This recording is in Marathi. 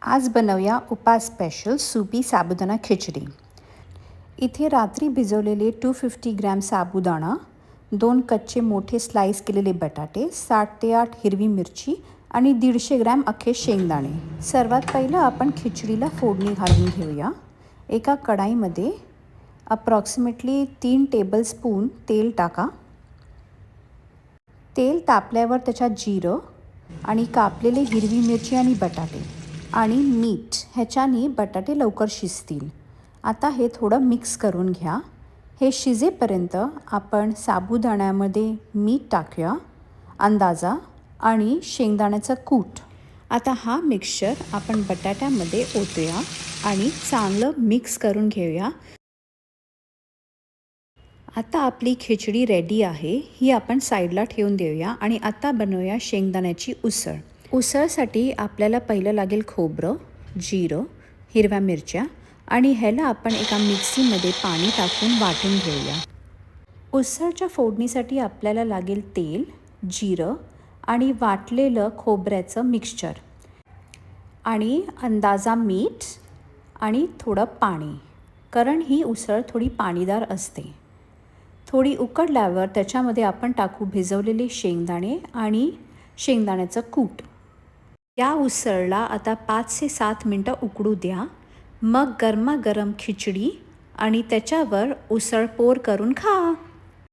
आज बनवूया उपास स्पेशल सुपी साबुदाणा खिचडी. इथे रात्री भिजवलेले 250 ग्रॅम साबुदाणा, 2 कच्चे मोठे स्लाइस केलेले बटाटे, 7 ते 8 हिरवी मिरची आणि 150 ग्रॅम अख्खे शेंगदाणे. सर्वात पहिलं आपण खिचडीला फोडणी घालून घेऊया. एका कढाईमध्ये अप्रॉक्सिमेटली 3 टेबलस्पून तेल टाका. तेल तापल्यावर त्याच्यात जिरं आणि कापलेले हिरवी मिरची आणि बटाटे आणि मीठ, ह्याच्याने बटाटे लवकर शिजतील. आता हे थोडं मिक्स करून घ्या. हे शिजेपर्यंत आपण साबुदाण्यामध्ये मीठ टाकूया अंदाजा आणि शेंगदाण्याचं कूट. आता हा मिक्सचर आपण बटाट्यामध्ये ओतूया आणि चांगलं मिक्स करून घेऊया. आता आपली खिचडी रेडी आहे. ही आपण साईडला ठेवून देऊया आणि आता बनवूया शेंगदाण्याची उसळ. उसळसाठी आपल्याला पहिलं लागेल खोबरं, जिरं, हिरव्या मिरच्या आणि ह्याला आपण एका मिक्सीमध्ये पाणी टाकून वाटून घेऊया. उसळच्या फोडणीसाठी आपल्याला लागेल तेल, जिरं आणि वाटलेलं खोबऱ्याचं मिक्सचर आणि अंदाजा मीठ आणि थोडं पाणी, कारण ही उसळ थोडी पाणीदार असते. थोडी उकडल्यावर त्याच्यामध्ये आपण टाकू भिजवलेले शेंगदाणे आणि शेंगदाण्याचं कूट. या उसळला आता 5 ते 7 मिनटं उकडू द्या. मग गरमागरम खिचडी आणि त्याच्यावर उसळ पोर करून खा.